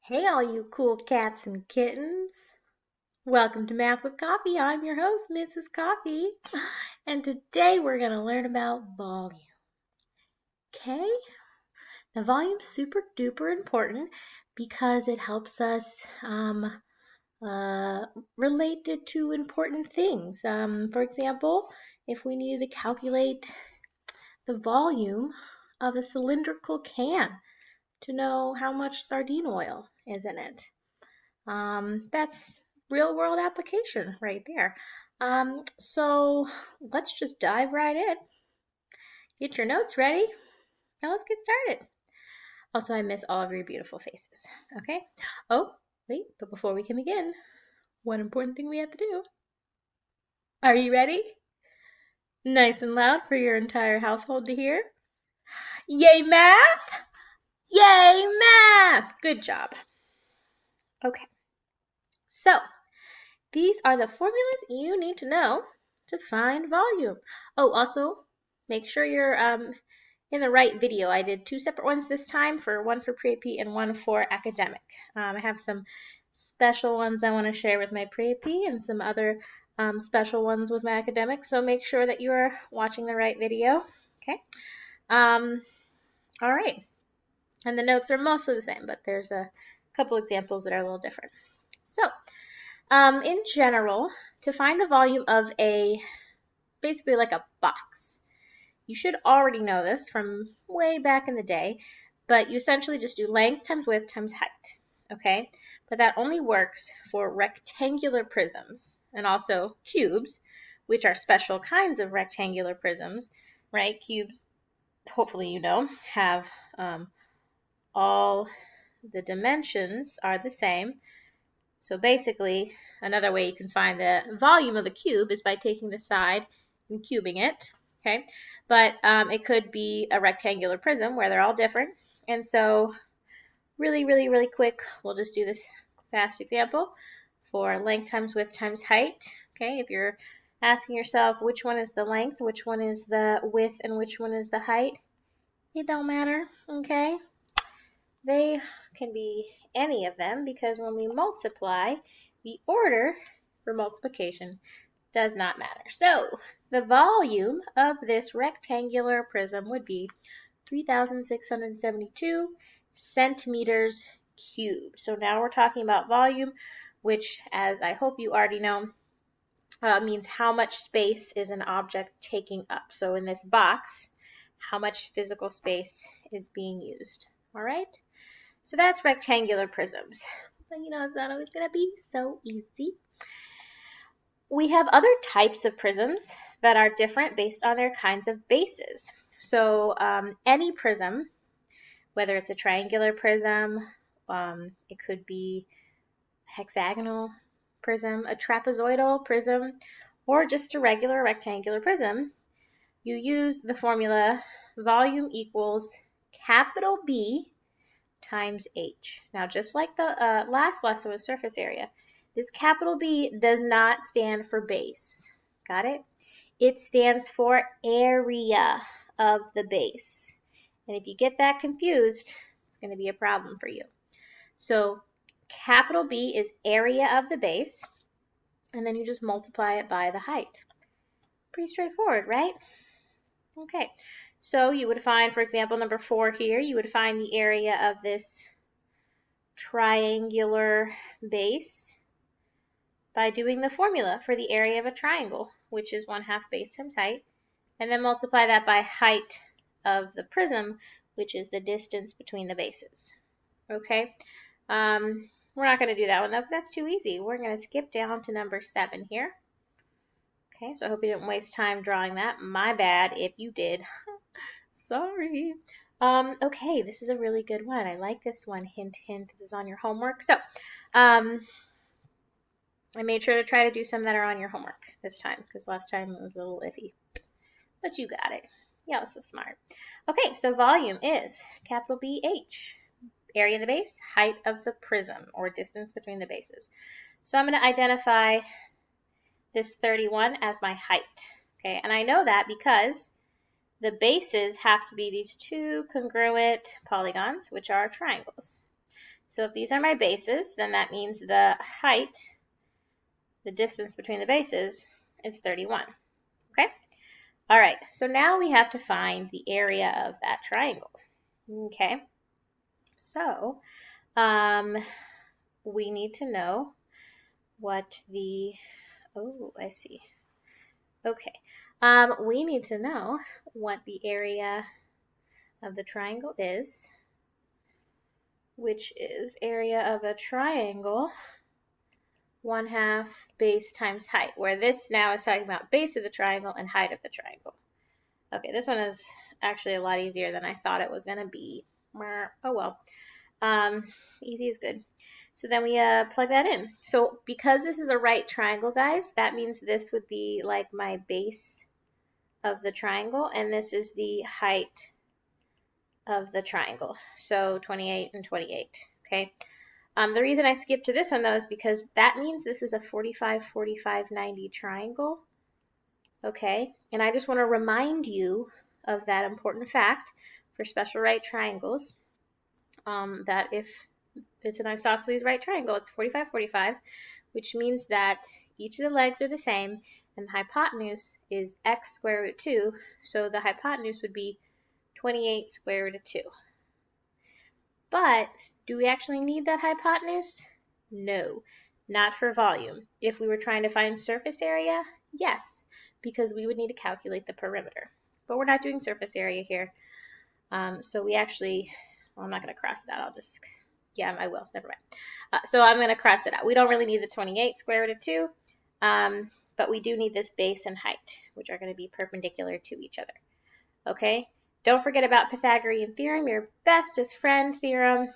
Hey, all you cool cats and kittens. Welcome to Math with Coffee. I'm your host, Mrs. Coffee. And today we're going to learn about volume. Okay? Now, volume's super duper important because it helps us uh, relate it to important things. For example, if we needed to calculate the volume of a cylindrical can to know how much sardine oil is in it. That's real world application right there. So let's just dive right in. Get your notes ready. Now let's get started. Also, I miss all of your beautiful faces. Okay? Oh, wait, but before we can begin, one important thing we have to do. Are you ready? Nice and loud for your entire household to hear. Yay, math! Yay, math! Good job. Okay, so these are the formulas you need to know to find volume. Oh, also, make sure you're in the right video. I did two separate ones this time, one for pre-AP and one for academic. I have some special ones I want to share with my pre-AP and some other special ones with my academic, so make sure that you are watching the right video. Okay. All right. And the notes are mostly the same, but there's a couple examples that are a little different. So, in general, to find the volume of basically like a box, you should already know this from way back in the day, but you essentially just do length times width times height, okay? But that only works for rectangular prisms and also cubes, which are special kinds of rectangular prisms, right? Cubes, hopefully you know, have all the dimensions are the same. So basically, another way you can find the volume of a cube is by taking the side and cubing it, okay? But it could be a rectangular prism where they're all different. And so really quick, we'll just do this fast example for length times width times height, okay? If you're asking yourself which one is the length, which one is the width, and which one is the height, it don't matter, okay? They can be any of them because when we multiply, the order for multiplication does not matter. So the volume of this rectangular prism would be 3,672 centimeters cubed. So now we're talking about volume, which, as I hope you already know, means how much space is an object taking up. So in this box, how much physical space is being used. All right? So that's rectangular prisms. But you know, it's not always going to be so easy. We have other types of prisms that are different based on their kinds of bases. So any prism, whether it's a triangular prism, it could be hexagonal prism, a trapezoidal prism, or just a regular rectangular prism, you use the formula volume equals capital B times H. Now, just like the last lesson with surface area, this capital B does not stand for base. Got it? It stands for area of the base. And if you get that confused, it's going to be a problem for you. So capital B is area of the base, and then you just multiply it by the height. Pretty straightforward, right? Okay, so you would find, for example, number 4 here, you would find the area of this triangular base by doing the formula for the area of a triangle, which is 1/2 base times height, and then multiply that by height of the prism, which is the distance between the bases. Okay, we're not going to do that one though, because that's too easy. We're going to skip down to number 7 here. Okay, so I hope you didn't waste time drawing that. My bad if you did. Sorry. Okay, this is a really good one. I like this one. Hint, hint, this is on your homework. So, I made sure to try to do some that are on your homework this time, because last time it was a little iffy. But you got it. Yeah, this is smart. Okay, so volume is capital BH. Area of the base, height of the prism, or distance between the bases. So I'm going to identify this 31 as my height. Okay, and I know that because the bases have to be these two congruent polygons, which are triangles. So if these are my bases, then that means the height, the distance between the bases, is 31. Okay? All right, so now we have to find the area of that triangle. Okay? So we need to know what the, oh, I see. Okay. We need to know what the area of the triangle is, which is area of a triangle 1/2 base times height, where this now is talking about base of the triangle and height of the triangle. Okay, this one is actually a lot easier than I thought it was going to be. Oh well. Easy is good. So then we plug that in. So because this is a right triangle, guys, that means this would be like my base of the triangle, and this is the height of the triangle. So 28 and 28, okay? The reason I skipped to this one, though, is because that means this is a 45, 45, 90 triangle, okay? And I just want to remind you of that important fact for special right triangles, that if it's an isosceles right triangle, it's 45, 45, which means that each of the legs are the same, and the hypotenuse is x square root 2, so the hypotenuse would be 28 square root of 2. But do we actually need that hypotenuse? No, not for volume. If we were trying to find surface area, yes, because we would need to calculate the perimeter. But we're not doing surface area here. So we actually, well, I'm not going to cross it out. I'll just, yeah, I will. Never mind. So I'm going to cross it out. We don't really need the 28 square root of 2, but we do need this base and height, which are going to be perpendicular to each other. Okay? Don't forget about Pythagorean theorem, your bestest friend theorem.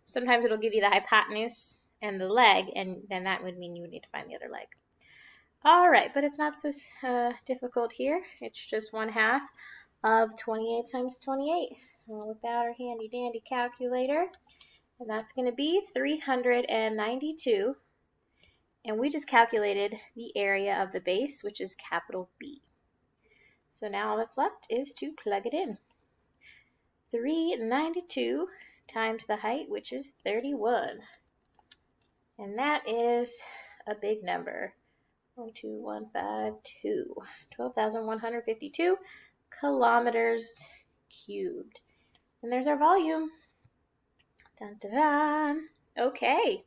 Sometimes it'll give you the hypotenuse and the leg, and then that would mean you would need to find the other leg. All right, but it's not so difficult here. It's just 1/2 of 28 times 28. So we'll whip out our handy dandy calculator, and that's going to be 392. And we just calculated the area of the base, which is capital B. So now all that's left is to plug it in. 392 times the height, which is 31. And that is a big number. 12152. 12,152 kilometers cubed. And there's our volume. Dun, dun, dun. Okay.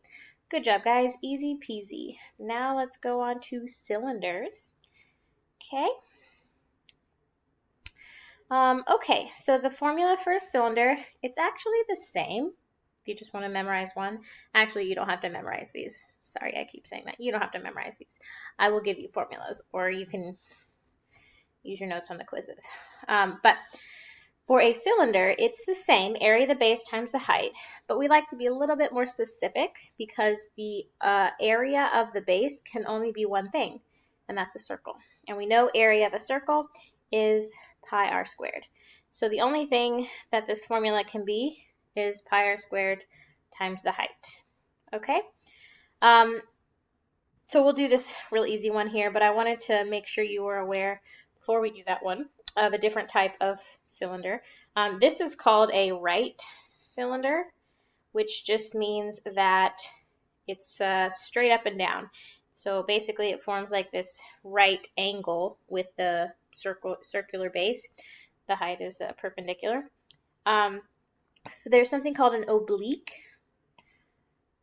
Good job, guys. Easy peasy. Now let's go on to cylinders. Okay. Okay, so the formula for a cylinder, it's actually the same. If you just want to memorize one. Actually, you don't have to memorize these. Sorry, I keep saying that. You don't have to memorize these. I will give you formulas, or you can use your notes on the quizzes. But for a cylinder, it's the same, area of the base times the height, but we like to be a little bit more specific because the area of the base can only be one thing, and that's a circle. And we know area of a circle is pi r squared. So the only thing that this formula can be is pi r squared times the height. Okay? So we'll do this real easy one here, but I wanted to make sure you were aware, before we do that one, of a different type of cylinder. This is called a right cylinder, which just means that it's straight up and down. So basically it forms like this right angle with the circular base. The height is perpendicular. There's something called an oblique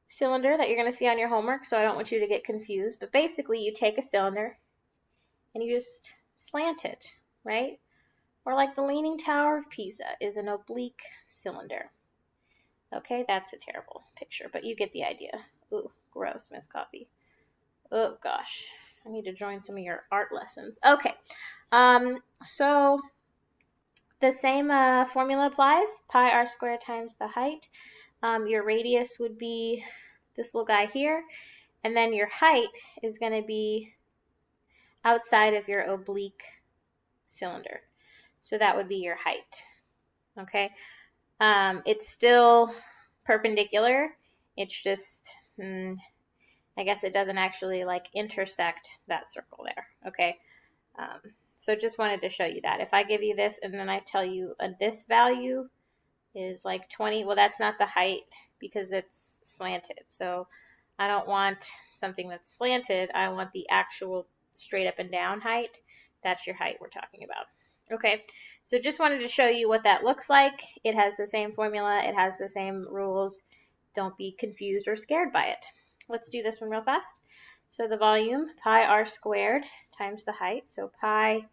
cylinder that you're going to see on your homework, so I don't want you to get confused. But basically you take a cylinder and you just slant it, right? Or like the Leaning Tower of Pisa is an oblique cylinder. Okay, that's a terrible picture, but you get the idea. Ooh, gross, Miss Coffee. Oh gosh, I need to join some of your art lessons. Okay, so the same formula applies. Pi r squared times the height. Your radius would be this little guy here, and then your height is going to be outside of your oblique cylinder. So that would be your height. Okay, it's still perpendicular. It's just, I guess it doesn't actually like intersect that circle there. Okay, so just wanted to show you that. If I give you this and then I tell you this value is like 20. Well, that's not the height because it's slanted. So I don't want something that's slanted. I want the actual straight up and down height. That's your height we're talking about. Okay, so just wanted to show you what that looks like. It has the same formula. It has the same rules. Don't be confused or scared by it. Let's do this one real fast. So the volume, pi r squared times the height. So pi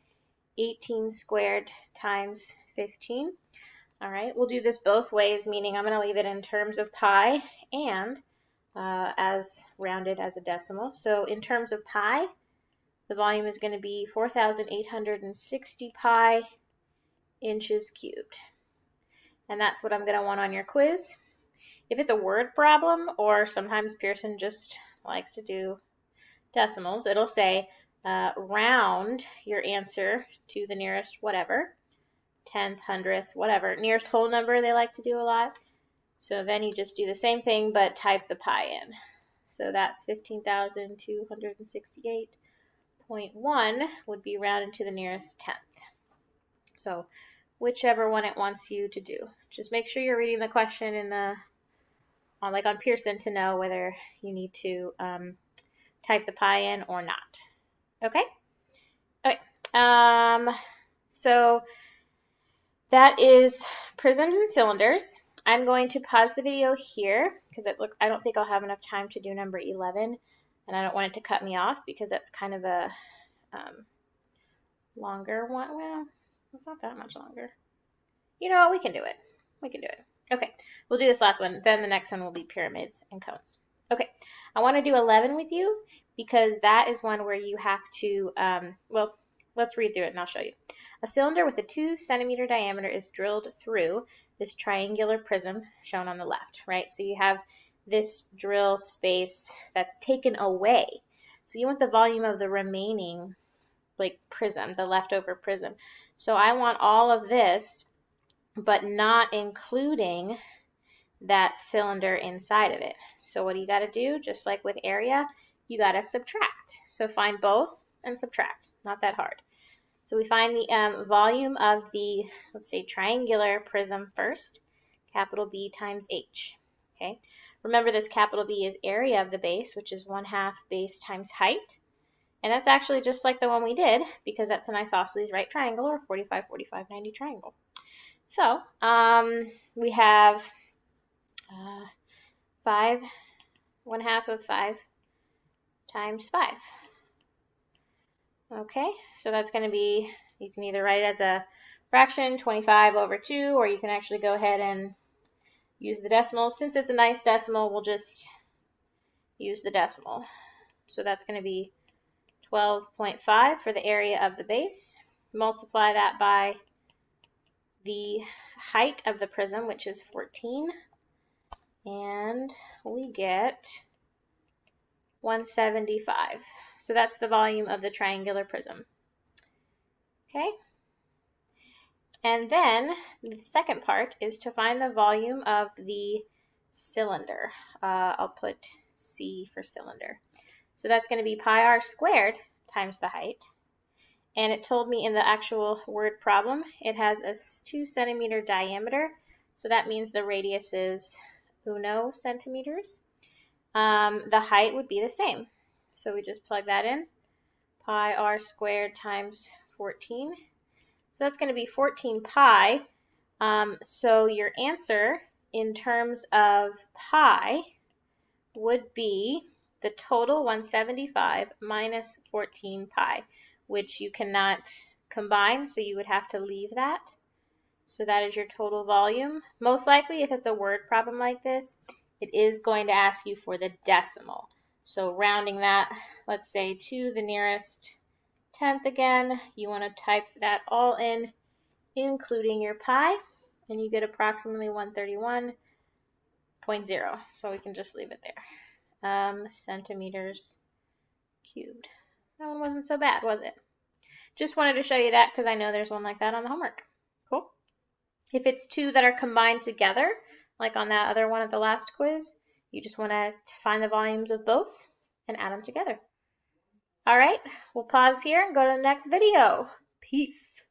18 squared times 15. All right, we'll do this both ways, meaning I'm going to leave it in terms of pi and as rounded as a decimal. So in terms of pi, the volume is going to be 4,860 pi inches cubed. And that's what I'm going to want on your quiz. If it's a word problem, or sometimes Pearson just likes to do decimals, it'll say round your answer to the nearest whatever, 10th, 100th, whatever, nearest whole number they like to do a lot. So then you just do the same thing, but type the pi in. So that's 15,268.1 would be rounded to the nearest 10th. So whichever one it wants you to do. Just make sure you're reading the question in the on Pearson to know whether you need to type the pi in or not. Okay? Okay. So that is prisms and cylinders. I'm going to pause the video here because I don't think I'll have enough time to do number 11, and I don't want it to cut me off because that's kind of a longer one. Well, it's not that much longer. You know, we can do it. We can do it. Okay, we'll do this last one. Then the next one will be pyramids and cones. Okay, I want to do 11 with you because that is one where you have to, well, let's read through it and I'll show you. A cylinder with a 2 centimeter diameter is drilled through this triangular prism shown on the left, right? So you have this drill space that's taken away. So you want the volume of the remaining prism, the leftover prism. So I want all of this, but not including that cylinder inside of it. So what do you got to do? Just like with area, you got to subtract. So find both and subtract. Not that hard. So we find the volume of the, let's say, triangular prism first, capital B times H. Okay. Remember, this capital B is area of the base, which is 1/2 base times height. And that's actually just like the one we did because that's an isosceles right triangle or 45, 45, 90 triangle. So we have 5, 1/2 of 5 times 5. Okay, so that's going to be, you can either write it as a fraction, 25/2, or you can actually go ahead and use the decimal. Since it's a nice decimal, we'll just use the decimal. So that's going to be 12.5 for the area of the base. Multiply that by the height of the prism, which is 14, and we get 175. So that's the volume of the triangular prism. Okay? And then the second part is to find the volume of the cylinder. I'll put C for cylinder. So that's going to be pi r squared times the height. And it told me in the actual word problem, it has a 2 centimeter diameter. So that means the radius is 1 centimeters. The height would be the same. So we just plug that in. Pi r squared times 14. So that's going to be 14 pi. So your answer in terms of pi would be the total 175 minus 14 pi, which you cannot combine, so you would have to leave that. So that is your total volume. Most likely, if it's a word problem like this, it is going to ask you for the decimal. So rounding that, let's say to the nearest 10th again, you want to type that all in, including your pi, and you get approximately 131.0. So we can just leave it there. Centimeters cubed. That one wasn't so bad, was it? Just wanted to show you that because I know there's one like that on the homework. Cool. If it's two that are combined together, like on that other one at the last quiz, you just want to find the volumes of both and add them together. All right, we'll pause here and go to the next video. Peace.